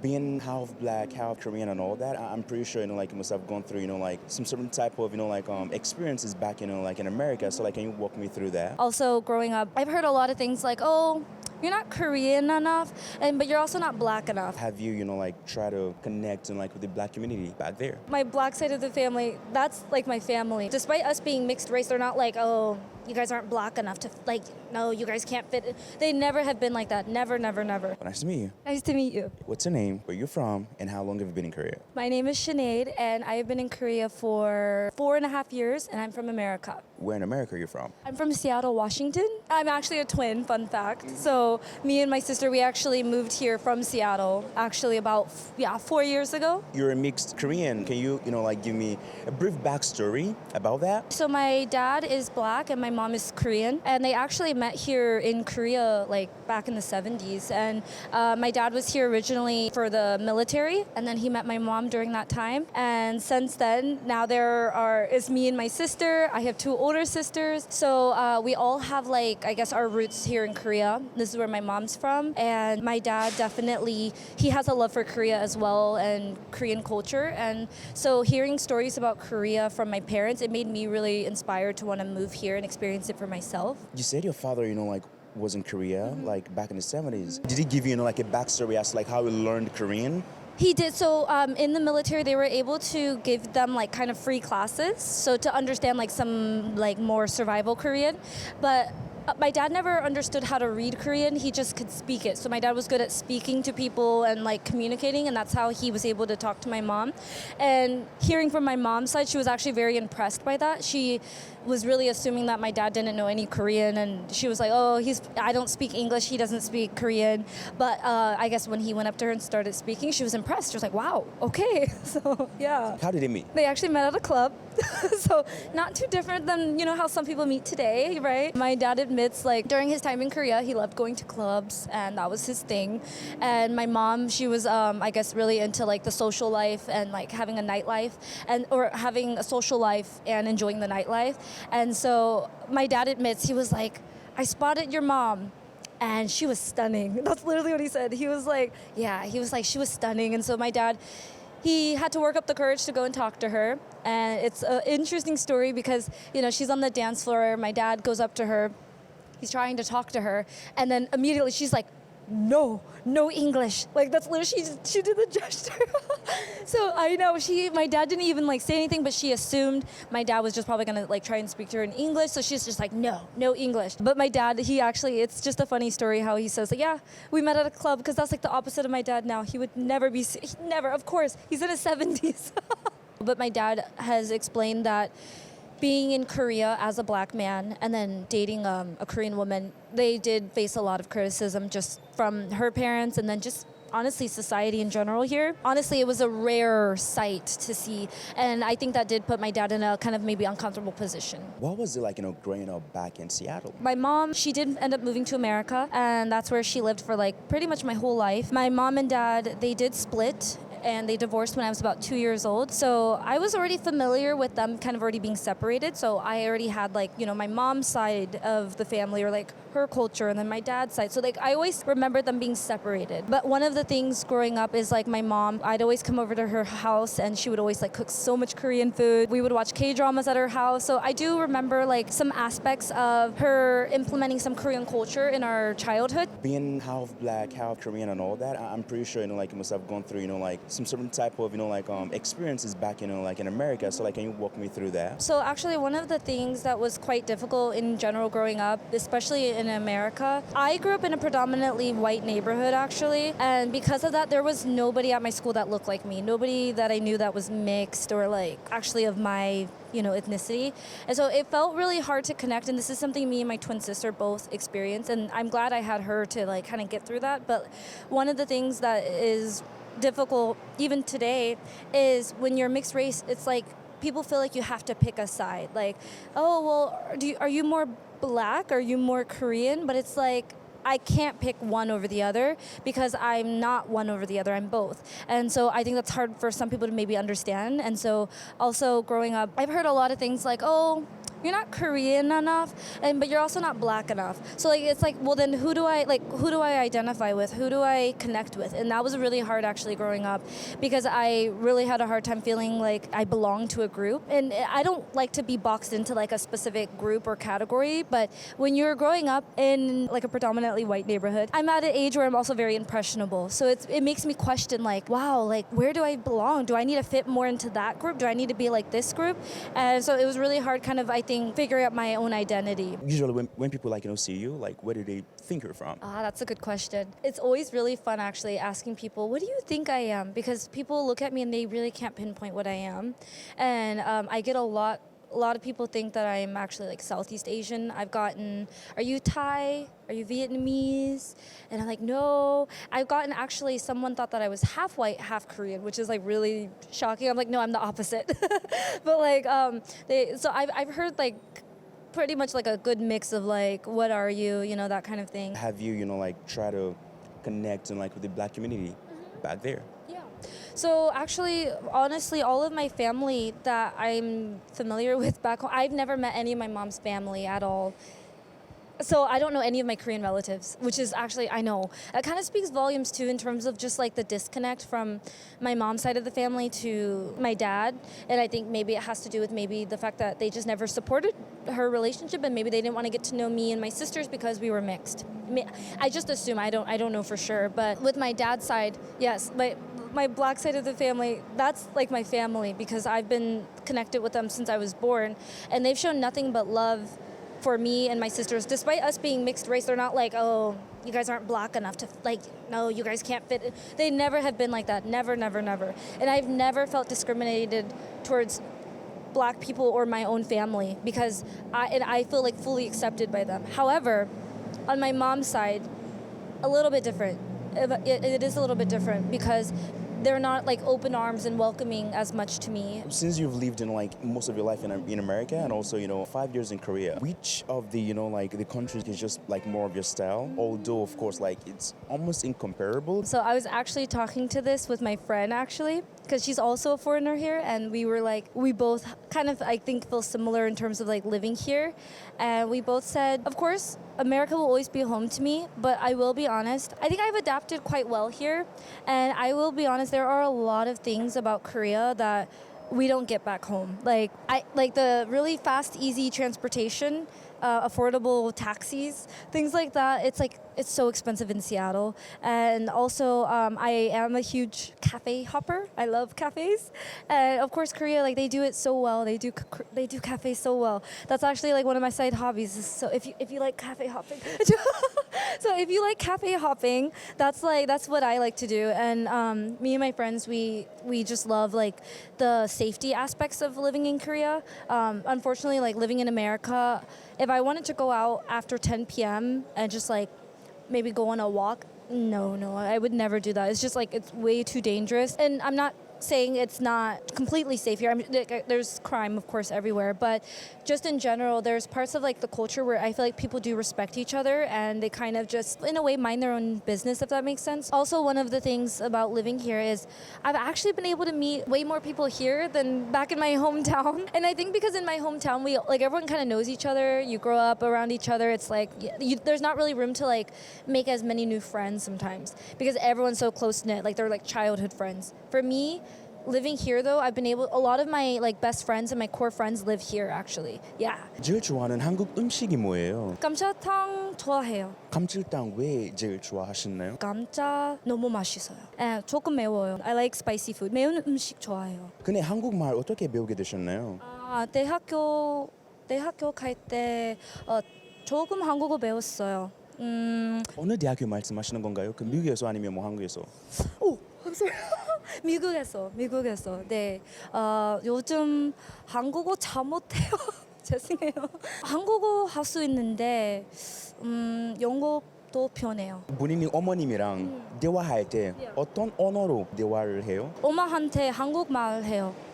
Being half black, half Korean and all that, I'm pretty sure, like, you must have gone through, like, some certain type of, experiences back, like, in America. So, like, can you walk me through that? Also, growing up, I've heard a lot of things like, oh, you're not Korean enough, but you're also not black enough. Have you, like, try to connect and, like, with the black community back there? My black side of the family, that's like my family. Despite us being mixed race, they're not like, oh, you guys aren't black enough to, like, no, you guys can't fit. They never have been like that. Never, never, never. Nice to meet you. Nice to meet you. What's your name, where you're from, and how long have you been in Korea? My name is Sinead, and I've been in Korea for 4.5 years, and I'm from America. Where in America are you from? I'm from Seattle, Washington. I'm actually a twin, fun fact. So me and my sister, we actually moved here from Seattle, actually about, 4 years ago. You're a mixed Korean. Can you, like, give me a brief backstory about that? So my dad is black and my mom is Korean, and they actually met here in Korea like back in the 70s. And my dad was here originally for the military, and then he met my mom during that time. And since then, now it's me and my sister. I have 2 older sisters. So we all have, like, I guess, our roots here in Korea. This is where my mom's from. And my dad definitely, he has a love for Korea as well and Korean culture. And so hearing stories about Korea from my parents, it made me really inspired to want to move here and experience it for myself. You said your father, like, was in Korea, like, back in the 70s. Did he give you, like, a backstory as to, like, how he learned Korean? He did. So in the military, they were able to give them, like, kind of free classes, so to understand, like, some, like, more survival Korean. But my dad never understood how to read Korean. He just could speak it. So my dad was good at speaking to people and, like, communicating, and that's how he was able to talk to my mom. And hearing from my mom's side, she was actually very impressed by that. She was really assuming that my dad didn't know any Korean, and she was like, oh, I don't speak English, he doesn't speak Korean. But I guess when he went up to her and started speaking, she was impressed. She was like, wow, okay. So yeah. How did they meet? They actually met at a club. So not too different than, how some people meet today, right? My dad admits, like, during his time in Korea, he loved going to clubs, and that was his thing. And my mom, she was, I guess, really into, like, the social life and, like, having a nightlife, or having a social life and enjoying the nightlife. And so my dad admits, he was like, I spotted your mom, and she was stunning. That's literally what he said. He was like, she was stunning. And so my dad, he had to work up the courage to go and talk to her. And it's an interesting story because, she's on the dance floor. My dad goes up to her. He's trying to talk to her. And then immediately she's like, no English. Like, that's literally, she did the gesture. So I know my dad didn't even, like, say anything, but she assumed my dad was just probably gonna, like, try and speak to her in English. So she's just like, no English. But my dad, it's just a funny story how he says, like, yeah, we met at a club, because that's, like, the opposite of my dad now. He would never of course, he's in his 70s. But my dad has explained that being in Korea as a black man and then dating a Korean woman, they did face a lot of criticism just from her parents and then just honestly society in general here. Honestly, it was a rare sight to see, and I think that did put my dad in a kind of maybe uncomfortable position. What was it like, growing up back in Seattle? My mom, she did end up moving to America, and that's where she lived for, like, pretty much my whole life. My mom and dad, they did split, and they divorced when I was about 2 years old. So I was already familiar with them kind of already being separated. So I already had, like, my mom's side of the family, or, like, her culture, and then my dad's side. So, like, I always remember them being separated. But one of the things growing up is, like, my mom, I'd always come over to her house, and she would always, like, cook so much Korean food. We would watch K-dramas at her house. So I do remember, like, some aspects of her implementing some Korean culture in our childhood. Being half black, half Korean and all that, I'm pretty sure, like, you must have gone through, like, some certain type of, experiences back, like, in America. So, like, can you walk me through that? So actually, one of the things that was quite difficult in general growing up, especially in America, I grew up in a predominantly white neighborhood, actually. And because of that, there was nobody at my school that looked like me. Nobody that I knew that was mixed or, like, actually of my ethnicity. And so it felt really hard to connect, and this is something me and my twin sister both experienced, and I'm glad I had her to, like, kind of get through that. But one of the things that is difficult even today is when you're mixed race, it's like people feel like you have to pick a side, like, oh, well, are you more black, are you more Korean? But it's like, I can't pick one over the other because I'm not one over the other, I'm both. And so I think that's hard for some people to maybe understand. And so also growing up, I've heard a lot of things like, oh, you're not Korean enough, and but you're also not black enough. So like it's like, well then who do I identify with? Who do I connect with? And that was really hard actually growing up, because I really had a hard time feeling like I belonged to a group. And I don't like to be boxed into like a specific group or category, but when you're growing up in like a predominantly white neighborhood, I'm at an age where I'm also very impressionable. So it makes me question like, wow, like where do I belong? Do I need to fit more into that group? Do I need to be like this group? And so it was really hard kind of, I think, figuring out my own identity. Usually when people like, see you, like where do they think you're from? Ah, that's a good question. It's always really fun actually asking people, what do you think I am? Because people look at me and they really can't pinpoint what I am. And I get a lot of people think that I'm actually like Southeast Asian. I've gotten, are you Thai? Are you Vietnamese? And I'm like, no. I've gotten actually, someone thought that I was half white, half Korean, which is like really shocking. I'm like, no, I'm the opposite. But like, so I've heard like pretty much like a good mix of like, what are you, that kind of thing. Have you, like try to connect and like with the black community back there? Yeah. So actually, honestly, all of my family that I'm familiar with back home, I've never met any of my mom's family at all. So I don't know any of my Korean relatives, which is actually, I know. That kind of speaks volumes too in terms of just like the disconnect from my mom's side of the family to my dad. And I think maybe it has to do with maybe the fact that they just never supported her relationship, and maybe they didn't want to get to know me and my sisters because we were mixed. I just assume, I don't know for sure. But with my dad's side, yes, my black side of the family, that's like my family, because I've been connected with them since I was born, and they've shown nothing but love for me and my sisters. Despite us being mixed race, they're not like, oh, you guys aren't black enough to, like, no, you guys can't fit. They never have been like that. Never, never, never. And I've never felt discriminated towards black people or my own family, because I feel like fully accepted by them. However, on my mom's side, a little bit different. It is a little bit different, because they're not like open arms and welcoming as much to me. Since you've lived in like most of your life in America, and also 5 years in Korea, which of the like the countries is just like more of your style? Although of course like it's almost incomparable. So I was actually talking to this with my friend actually, because she's also a foreigner here, and we were like, we both kind of, I think, feel similar in terms of like living here. And we both said, of course, America will always be home to me, but I will be honest, I think I've adapted quite well here. And I will be honest, there are a lot of things about Korea that we don't get back home. Like the really fast, easy transportation, affordable taxis, things like that. It's so expensive in Seattle. And also, I am a huge cafe hopper. I love cafes. And of course, Korea, like they do it so well. They do cafes so well. That's actually like one of my side hobbies. So if you like cafe hopping, so if you like cafe hopping, that's what I like to do. And me and my friends, we just love like the safety aspects of living in Korea. Unfortunately, like living in America, if I wanted to go out after 10 p.m. and just like maybe go on a walk, no, I would never do that. It's just like, it's way too dangerous. And I'm not saying it's not completely safe here. There's crime, of course, everywhere. But just in general, there's parts of like the culture where I feel like people do respect each other, and they kind of just, in a way, mind their own business, if that makes sense. Also, one of the things about living here is I've actually been able to meet way more people here than back in my hometown. And I think because in my hometown, everyone kind of knows each other. You grow up around each other. It's like, there's not really room to like make as many new friends sometimes, because everyone's so close-knit. Like they're like childhood friends. For me, living here though, a lot of my like best friends and my core friends live here actually. Yeah. 제일 좋아하는 한국 음식이 뭐예요? 감자탕 좋아해요. 감칠탕 왜 제일 좋아하시나요? 감자 너무 맛있어요. 조금 매워요. I like spicy food. 매운 음식 좋아해요. 근데 한국말 어떻게 배우게 되셨나요? 대학교 갈 때 조금 한국어 배웠어요. 어느 대학교 말씀하시는 건가요? 그 미국에서 아니면 뭐 한국에서? 오, I'm sorry. 미국에서. 네. 요즘 한국어 잘 못해요. 죄송해요. 한국어 할 수 있는데 영어도 편해요. 본인이 어머님이랑 대화할 때 어떤 언어로 대화를 해요? 엄마한테 한국말 해요.